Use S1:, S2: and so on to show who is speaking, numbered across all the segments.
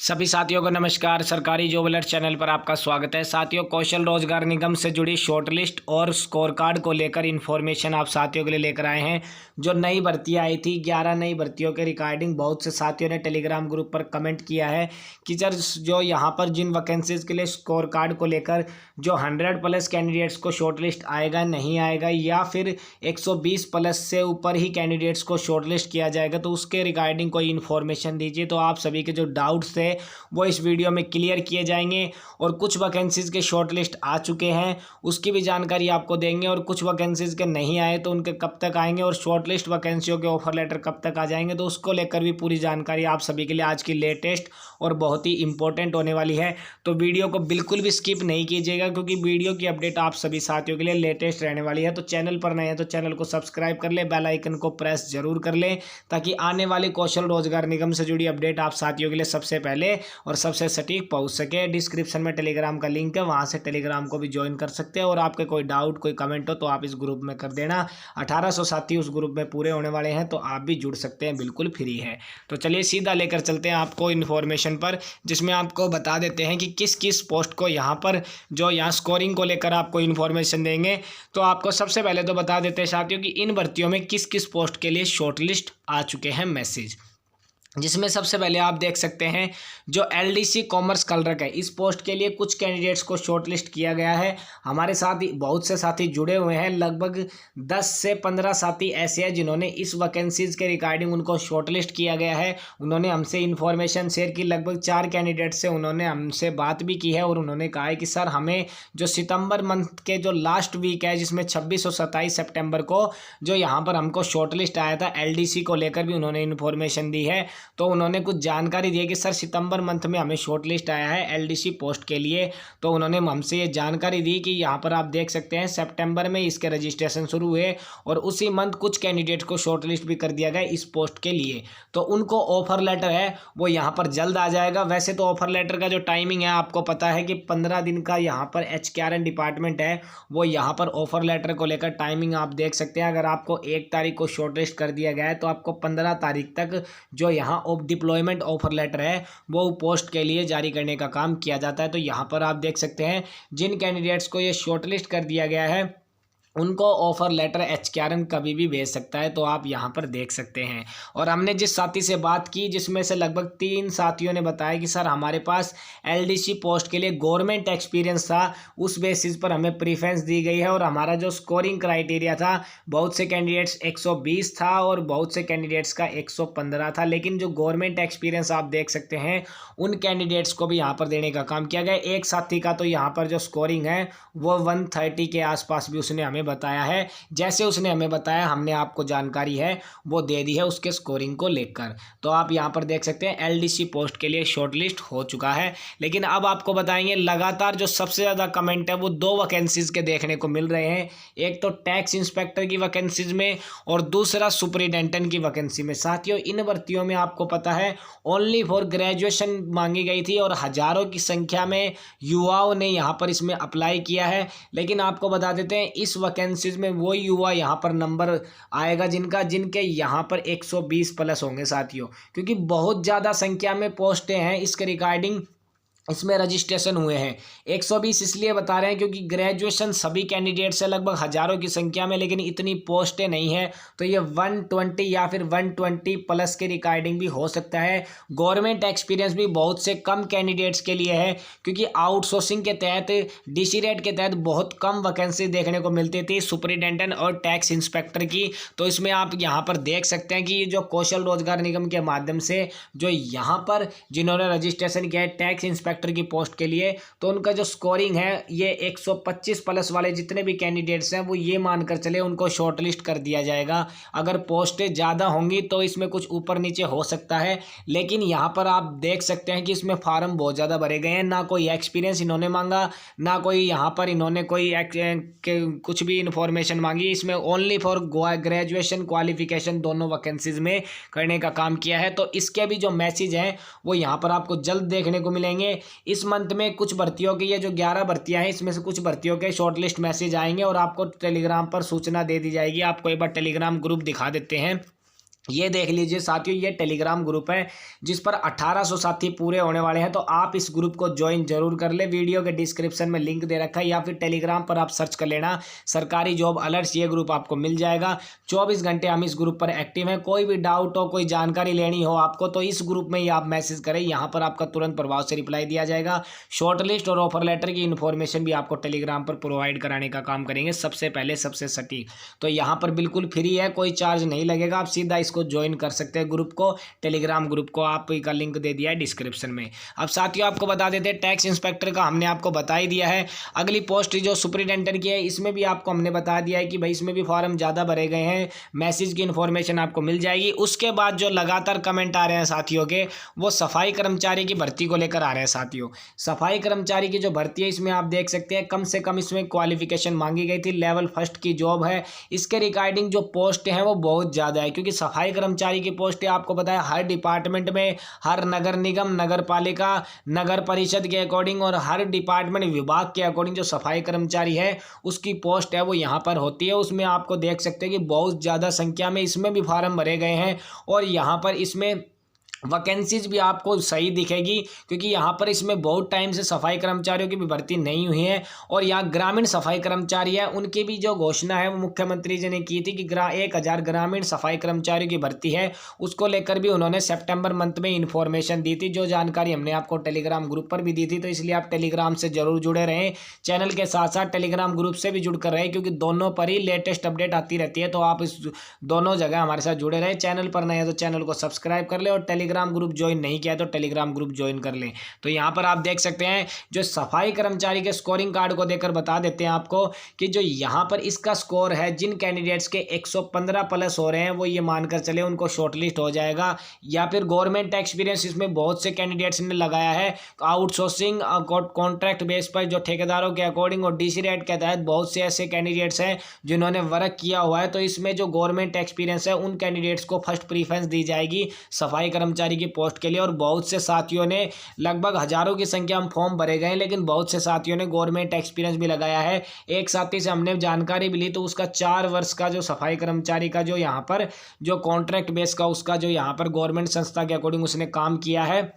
S1: सभी साथियों को नमस्कार। सरकारी जॉब अलर्ट चैनल पर आपका स्वागत है। साथियों, कौशल रोजगार निगम से जुड़ी शॉर्टलिस्ट और स्कोर कार्ड को लेकर इन्फॉर्मेशन आप साथियों के लिए लेकर आए हैं। जो नई भर्ती आई थी, 11 नई भर्तियों के रिगार्डिंग बहुत से साथियों ने टेलीग्राम ग्रुप पर कमेंट किया है कि सर जो यहाँ पर जिन वैकेंसीज के लिए स्कोर कार्ड को लेकर जो 100+ कैंडिडेट्स को शॉर्टलिस्ट आएगा नहीं आएगा, या फिर 120+ से ऊपर ही कैंडिडेट्स को शॉर्टलिस्ट किया जाएगा, तो उसके रिगार्डिंग कोई इन्फॉर्मेशन दीजिए। तो आप सभी के जो डाउट्स थे वो इस वीडियो में क्लियर किए जाएंगे। और कुछ वैकेंसीज के शॉर्टलिस्ट आ चुके हैं, उसकी भी जानकारी आपको देंगे। और कुछ वैकेंसीज के नहीं आए तो उनके कब तक आएंगे, और शॉर्टलिस्ट वैकेंसियों के ऑफर लेटर कब तक आ जाएंगे, तो उसको लेकर भी पूरी जानकारी आप सभी के लिए आज की लेटेस्ट और बहुत ही इंपॉर्टेंट होने वाली है। तो वीडियो को बिल्कुल भी स्किप नहीं कीजिएगा, क्योंकि वीडियो की अपडेट आप सभी साथियों के लिए लेटेस्ट रहने वाली है। तो चैनल पर नए हैं तो चैनल को सब्सक्राइब कर ले, बेल आइकन को प्रेस जरूर कर ले, ताकि आने वाले कौशल रोजगार निगम से जुड़ी अपडेट आप साथियों के लिए सबसे पहले और सबसे सटीक पहुंच सके। डिस्क्रिप्शन में टेलीग्राम का लिंक है, वहां से टेलीग्राम को भी ज्वाइन कर सकते हैं। और आपके कोई डाउट कोई कमेंट हो तो आप इस ग्रुप में कर देना। 1800 साथी उस ग्रुप में पूरे होने वाले हैं, तो आप भी जुड़ सकते हैं, बिल्कुल फ्री है। तो चलिए सीधा लेकर चलते हैं आपको इन्फॉर्मेशन पर, जिसमें आपको बता देते हैं कि किस किस पोस्ट को यहाँ पर जो यहाँ स्कोरिंग को लेकर आपको इन्फॉर्मेशन देंगे। तो आपको सबसे पहले तो बता देते हैं साथियों कि इन भर्तियों में किस किस पोस्ट के लिए शॉर्टलिस्ट आ चुके हैं मैसेज, जिसमें सबसे पहले आप देख सकते हैं जो एलडीसी कॉमर्स कलरक है, इस पोस्ट के लिए कुछ कैंडिडेट्स को शॉर्टलिस्ट किया गया है। हमारे साथ ही बहुत से साथी जुड़े हुए हैं, लगभग 10 से 15 साथी ऐसे हैं जिन्होंने इस वैकेंसीज के रिगार्डिंग उनको शॉर्टलिस्ट किया गया है। उन्होंने हमसे इन्फॉर्मेशन शेयर की। लगभग 4 कैंडिडेट से उन्होंने हमसे बात भी की है, और उन्होंने कहा है कि सर हमें जो सितंबर मंथ के जो लास्ट वीक है, जिसमें 26 और 27 सितंबर को जो यहाँ पर हमको शॉर्टलिस्ट आया था, एलडीसी को लेकर भी उन्होंने इन्फॉर्मेशन दी है। तो उन्होंने कुछ जानकारी दी है कि सर सितंबर मंथ में हमें शॉर्टलिस्ट आया है एलडीसी पोस्ट के लिए। तो उन्होंने हमसे ये जानकारी दी कि यहाँ पर आप देख सकते हैं सितंबर में इसके रजिस्ट्रेशन शुरू हुए, और उसी मंथ कुछ कैंडिडेट को शॉर्टलिस्ट भी कर दिया गया इस पोस्ट के लिए। तो उनको ऑफर लेटर है वो यहाँ पर जल्द आ जाएगा। वैसे तो ऑफर लेटर का जो टाइमिंग है आपको पता है कि 15 दिन का यहाँ पर HKRN डिपार्टमेंट है, वो यहाँ पर ऑफर लेटर को लेकर टाइमिंग आप देख सकते हैं। अगर आपको 1 तारीख को शॉर्टलिस्ट कर दिया गया है तो आपको 15 तारीख तक जो यहाँ ऑफ डिप्लॉयमेंट ऑफर लेटर है वो पोस्ट के लिए जारी करने का काम किया जाता है। तो यहाँ पर आप देख सकते हैं जिन कैंडिडेट्स को ये शॉर्टलिस्ट कर दिया गया है उनको ऑफर लेटर HKRN कभी भी भेज सकता है, तो आप यहाँ पर देख सकते हैं। और हमने जिस साथी से बात की, जिसमें से लगभग 3 साथियों ने बताया कि सर हमारे पास एलडीसी पोस्ट के लिए गवर्नमेंट एक्सपीरियंस था, उस बेसिस पर हमें प्रीफरेंस दी गई है। और हमारा जो स्कोरिंग क्राइटेरिया था, बहुत से कैंडिडेट्स 120 था और बहुत से कैंडिडेट्स का 115 था, लेकिन जो गवर्नमेंट एक्सपीरियंस आप देख सकते हैं उन कैंडिडेट्स को भी यहाँ पर देने का काम किया गया। एक साथी का तो यहाँ पर जो स्कोरिंग है वो 130 के आसपास भी उसने हमें बताया है। जैसे उसने हमें बताया, हमने आपको जानकारी है वो दे दी है उसके स्कोरिंग को लेकर। तो आप यहां पर देख सकते हैं एलडीसी पोस्ट के लिए शॉर्टलिस्ट हो चुका है। लेकिन अब आपको बताएंगे लगातार जो सबसे ज़्यादा कमेंट है वो 2 वैकेंसीज के देखने को मिल रहे हैं। एक तो टैक्स इंस्पेक्टर की वैकेंसीज में, और दूसरा सुपरिटेंडेंट की वैकेंसी में। साथियों, इन भर्तियों में आपको पता है ओनली फॉर ग्रेजुएशन मांगी गई थी, और हजारों की संख्या में युवाओं ने यहाँ पर इसमें अप्लाई किया है। लेकिन आपको बता देते हैं इस वैकेंसीज में वो युवा यहाँ पर नंबर आएगा जिनके यहाँ पर 120+ होंगे साथियों, क्योंकि बहुत ज़्यादा संख्या में पोस्टें हैं इसके रिगार्डिंग इसमें रजिस्ट्रेशन हुए हैं। 120 इसलिए बता रहे हैं क्योंकि ग्रेजुएशन सभी कैंडिडेट से लगभग हजारों की संख्या में, लेकिन इतनी पोस्टें नहीं है। तो ये 120 या फिर 120+ के रिगार्डिंग भी हो सकता है। गवर्नमेंट एक्सपीरियंस भी बहुत से कम कैंडिडेट्स के लिए है, क्योंकि आउटसोर्सिंग के तहत DC रेट के तहत बहुत कम वैकेंसी देखने को मिलती थी सुपरिटेंडेंट और टैक्स इंस्पेक्टर की। तो इसमें आप यहाँ पर देख सकते हैं कि जो कौशल रोजगार निगम के माध्यम से जो यहाँ पर जिन्होंने रजिस्ट्रेशन किया है टैक्स इंस्पेक्टर की पोस्ट के लिए, तो उनका जो स्कोरिंग है ये 125+ वाले जितने भी कैंडिडेट्स हैं वो ये मानकर चले उनको शॉर्टलिस्ट कर दिया जाएगा। अगर पोस्टें ज़्यादा होंगी तो इसमें कुछ ऊपर नीचे हो सकता है, लेकिन यहाँ पर आप देख सकते हैं कि इसमें फार्म बहुत ज़्यादा भरे गए हैं। ना कोई एक्सपीरियंस इन्होंने मांगा, ना कोई यहाँ पर इन्होंने कोई कुछ भी इन्फॉर्मेशन मांगी। इसमें ओनली फॉर ग्रेजुएशन क्वालिफिकेशन दोनों वैकेंसीज में करने का काम किया है। तो इसके भी जो मैसेज हैं वो यहाँ पर आपको जल्द देखने को मिलेंगे। इस मंथ में कुछ भर्तियों की, ये जो 11 भर्तियां हैं इसमें से कुछ भर्तियों के शॉर्टलिस्ट मैसेज आएंगे और आपको टेलीग्राम पर सूचना दे दी जाएगी। आपको एक बार टेलीग्राम ग्रुप दिखा देते हैं। ये देख लीजिए साथियों, ये टेलीग्राम ग्रुप है जिस पर 1800 साथी पूरे होने वाले हैं। तो आप इस ग्रुप को ज्वाइन जरूर कर ले। वीडियो के डिस्क्रिप्शन में लिंक दे रखा है, या फिर टेलीग्राम पर आप सर्च कर लेना सरकारी जॉब अलर्ट्स, ये ग्रुप आपको मिल जाएगा। 24 घंटे हम इस ग्रुप पर एक्टिव हैं। कोई भी डाउट हो, कोई जानकारी लेनी हो आपको, तो इस ग्रुप में ही आप मैसेज करें, यहाँ पर आपका तुरंत प्रभाव से रिप्लाई दिया जाएगा। शॉर्ट लिस्ट और ऑफर लेटर की इन्फॉर्मेशन भी आपको टेलीग्राम पर प्रोवाइड कराने का काम करेंगे सबसे पहले, सबसे सटीक। तो यहाँ पर बिल्कुल फ्री है, कोई चार्ज नहीं लगेगा, आप सीधा इसको ज्वाइन कर सकते हैं ग्रुप को। टेलीग्राम ग्रुप को आप का लिंक दे दिया है डिस्क्रिप्शन में। अब साथियों आपको बता देते हैं, टैक्स इंस्पेक्टर का हमने आपको बता ही दिया है। अगली पोस्ट जो सुपरिटेंडेंट की है, इसमें भी आपको हमने बता दिया है कि भाई इसमें भी फॉर्म ज़्यादा भरे गए हैं, मैसेज की इन्फॉर्मेशन आपको मिल जाएगी। उसके बाद जो लगातार कमेंट आ रहे हैं साथियों के, वो सफाई कर्मचारी की भर्ती को लेकर आ रहे हैं साथियों। सफाई कर्मचारी की जो भर्ती है, इसमें आप देख सकते हैं कम से कम इसमें क्वालिफिकेशन मांगी गई थी, लेवल 1 की जॉब है। इसके रिगार्डिंग जो पोस्ट है वो बहुत ज़्यादा है, क्योंकि सफाई कर्मचारी की पोस्ट आपको बताया हर डिपार्टमेंट में, हर नगर निगम, नगर पालिका, नगर परिषद के अकॉर्डिंग और हर डिपार्टमेंट विभाग के अकॉर्डिंग जो सफाई कर्मचारी है उसकी पोस्ट है वो यहाँ पर होती है। उसमें आपको देख सकते हैं कि बहुत ज़्यादा संख्या में इसमें भी फार्म भरे गए हैं, और यहाँ पर इसमें वैकेंसीज भी आपको सही दिखेगी, क्योंकि यहाँ पर इसमें बहुत टाइम से सफाई कर्मचारियों की भी भर्ती नहीं हुई है। और यहाँ ग्रामीण सफाई कर्मचारी है, उनकी भी जो घोषणा है वो मुख्यमंत्री जी ने की थी कि 1000 ग्रामीण सफाई कर्मचारियों की भर्ती है, उसको लेकर भी उन्होंने सितंबर मंथ में इन्फॉर्मेशन दी थी, जो जानकारी हमने आपको टेलीग्राम ग्रुप पर भी दी थी। तो इसलिए आप टेलीग्राम से जरूर जुड़े रहें, चैनल के साथ साथ टेलीग्राम ग्रुप से भी जुड़ कर रहे, क्योंकि दोनों पर ही लेटेस्ट अपडेट आती रहती है। तो आप इस दोनों जगह हमारे साथ जुड़े रहे। चैनल पर नए हैं तो चैनल को सब्सक्राइब कर ले, और टेलीग्राम ग्रुप ज्वाइन नहीं किया तो टेलीग्राम ग्रुप ज्वाइन कर लें। तो यहाँ पर आप देख सकते हैं, जो सफाई कर्मचारी के स्कोरिंग कार्ड को देकर बता देते हैं आपको कि जो यहाँ पर इसका स्कोर है, जिन कैंडिडेट्स के 115 प्लस हो रहे हैं वो ये मानकर चले उनको शॉर्टलिस्ट हो जाएगा। या फिर गवर्नमेंट एक्सपीरियंस इसमें बहुत से कैंडिडेट्स ने लगाया है, आउटसोर्सिंग कॉन्ट्रैक्ट बेस पर जो ठेकेदारों के अकॉर्डिंग, और डीसी रेट के तहत बहुत से ऐसे कैंडिडेट्स हैं जिन्होंने वर्क किया हुआ है। तो इसमें जो गवर्नमेंट एक्सपीरियंस है उन कैंडिडेट्स को फर्स्ट प्रीफरेंस दी जाएगी सफाई कर्मचारी की पोस्ट के लिए। और बहुत से साथियों ने, लगभग हजारों की संख्या में फॉर्म भरे गए हैं, लेकिन बहुत से साथियों ने गवर्नमेंट एक्सपीरियंस भी लगाया है। एक साथी से हमने जानकारी भी ली, तो उसका 4 वर्ष का जो सफाई कर्मचारी का जो यहाँ पर जो कॉन्ट्रैक्ट बेस का उसका जो यहाँ पर गवर्नमेंट संस्था के अकॉर्डिंग उसने काम किया है,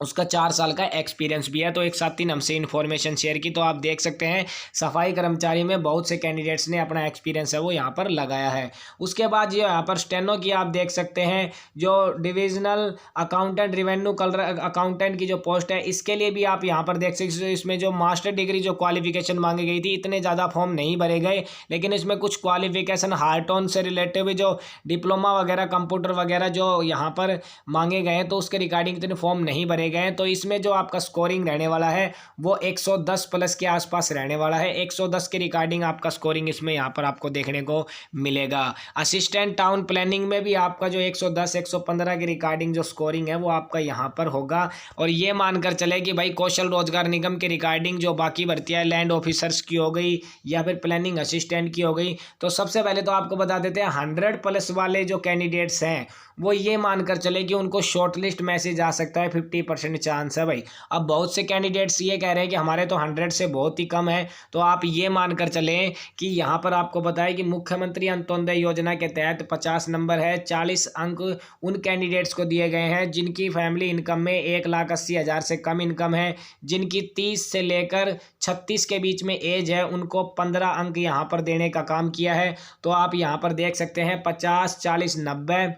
S1: उसका 4 साल का एक्सपीरियंस भी है। तो एक साथी ने हमसे इन्फॉर्मेशन शेयर की। तो आप देख सकते हैं सफाई कर्मचारी में बहुत से कैंडिडेट्स ने अपना एक्सपीरियंस है वो यहाँ पर लगाया है। उसके बाद ये यहाँ पर स्टेनो की आप देख सकते हैं, जो divisional accountant, revenue colour accountant की जो पोस्ट है, इसके लिए भी आप यहाँ पर देख सकते हैं। इसमें जो मास्टर डिग्री जो क्वालिफिकेशन मांगी गई थी, इतने ज़्यादा फॉर्म नहीं भरे गए, लेकिन इसमें कुछ क्वालिफिकेशन हार्टोन से रिलेटेड भी जो डिप्लोमा वगैरह, कंप्यूटर वगैरह जो यहाँ पर मांगे गए हैं, तो उसके रिगार्डिंग इतने फॉर्म नहीं भरे गए। तो इसमें जो आपका स्कोरिंग रहने वाला है वो 110 प्लस के आसपास रहने वाला है। 110 के रिगार्डिंग आपका स्कोरिंग इसमें यहाँ पर आपको देखने को मिलेगा। असिस्टेंट टाउन प्लानिंग में भी आपका जो 110 115 के रिगार्डिंग जो स्कोरिंग है वो आपका यहाँ पर होगा। और ये मानकर चले कि भाई कौशल रोजगार निगम के रिगार्डिंग जो बाकी भर्तियाँ लैंड ऑफिसर्स की हो गई या फिर प्लानिंग असिस्टेंट की हो गई, तो सबसे पहले तो आपको बता देते हैं 100 प्लस वाले जो कैंडिडेट्स हैं वो ये मानकर चले कि उनको शॉर्टलिस्ट मैसेज आ सकता है, 50% चांस है भाई। अब बहुत से कैंडिडेट्स ये कह रहे हैं कि हमारे तो 100 से बहुत ही कम है, तो आप ये मानकर चलें कि यहाँ पर आपको बताएं कि मुख्यमंत्री अंत्योदय योजना के तहत 50 नंबर है, 40 अंक उन कैंडिडेट्स को दिए गए हैं जिनकी फैमिली इनकम में 1,80,000 से कम इनकम है, जिनकी 30 से लेकर 36 के बीच में एज है, उनको 15 अंक यहाँ पर देने का काम किया है। तो आप यहाँ पर देख सकते हैं 50, 40,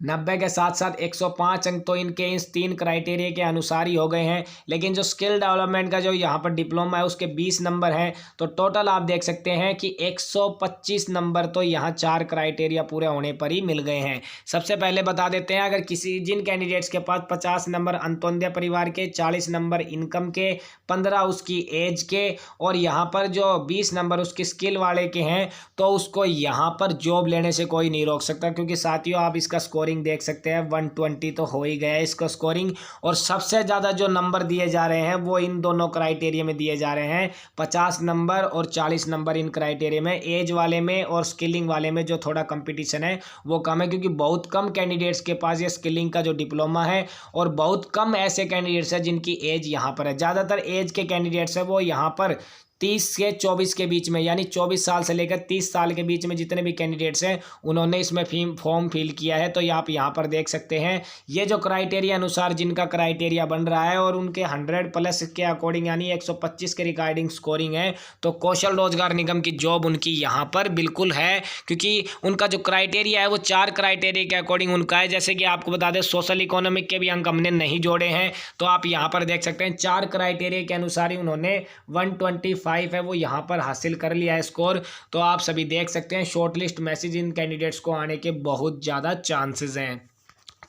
S1: 90 के साथ साथ 105 अंक तो इनके इस 3 क्राइटेरिया के अनुसार ही हो गए हैं। लेकिन जो स्किल डेवलपमेंट का जो यहाँ पर डिप्लोमा है उसके 20 नंबर हैं, तो टोटल आप देख सकते हैं कि 125 नंबर तो यहाँ 4 क्राइटेरिया पूरे होने पर ही मिल गए हैं। सबसे पहले बता देते हैं, अगर जिन कैंडिडेट्स के पास 50 नंबर अंत्योदय परिवार के, 40 नंबर इनकम के, 15 उसकी एज के, और यहाँ पर जो 20 नंबर उसकी स्किल वाले के हैं, तो उसको यहाँ पर जॉब लेने से कोई नहीं रोक सकता। क्योंकि साथियों आप इसका स्कोरिंग देख सकते हैं 120 तो हो ही गया है इसका स्कोरिंग। और सबसे ज़्यादा जो नंबर दिए जा रहे हैं वो इन दोनों क्राइटेरिया में दिए जा रहे हैं, 50 नंबर और 40 नंबर इन क्राइटेरिया में। एज वाले में और स्किलिंग वाले में जो थोड़ा कंपटीशन है वो कम है, क्योंकि बहुत कम कैंडिडेट्स के पास ये स्किलिंग का जो डिप्लोमा है, और बहुत कम ऐसे कैंडिडेट्स हैं जिनकी एज यहाँ पर है। ज़्यादातर एज के कैंडिडेट्स हैं वो यहाँ पर 30 से 24 के बीच में, यानी 24 साल से लेकर 30 साल के बीच में जितने भी कैंडिडेट्स हैं उन्होंने इसमें फॉर्म फिल किया है। तो आप यहाँ पर देख सकते हैं ये जो क्राइटेरिया अनुसार जिनका क्राइटेरिया बन रहा है और उनके 100+ के अकॉर्डिंग यानी 125 के रिगार्डिंग स्कोरिंग है, तो कौशल रोजगार निगम की जॉब उनकी यहाँ पर बिल्कुल है, क्योंकि उनका जो क्राइटेरिया है वो 4 क्राइटेरिया के अकॉर्डिंग उनका है। जैसे कि आपको बता दें सोशल इकोनॉमिक के भी अंक हमने नहीं जोड़े हैं, तो आप यहाँ पर देख सकते हैं 4 क्राइटेरिया के अनुसार ही उन्होंने 125 है वो यहाँ पर हासिल कर लिया है स्कोर। तो आप सभी देख सकते हैं शॉर्टलिस्ट मैसेज इन कैंडिडेट्स को आने के बहुत ज़्यादा चांसेस हैं।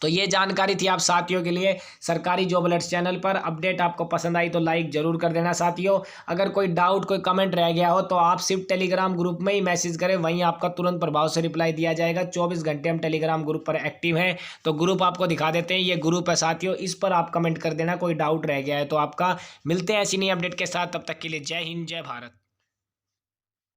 S1: तो ये जानकारी थी आप साथियों के लिए सरकारी जॉब अलर्ट्स चैनल पर। अपडेट आपको पसंद आई तो लाइक जरूर कर देना साथियों। अगर कोई डाउट कोई कमेंट रह गया हो तो आप सिर्फ टेलीग्राम ग्रुप में ही मैसेज करें, वहीं आपका तुरंत प्रभाव से रिप्लाई दिया जाएगा। 24 घंटे हम टेलीग्राम ग्रुप पर एक्टिव हैं। तो ग्रुप आपको दिखा देते हैं, ये ग्रुप है साथियों, इस पर आप कमेंट कर देना कोई डाउट रह गया है तो आपका। मिलते हैं ऐसी नई अपडेट के साथ, तब तक के लिए जय हिंद जय भारत।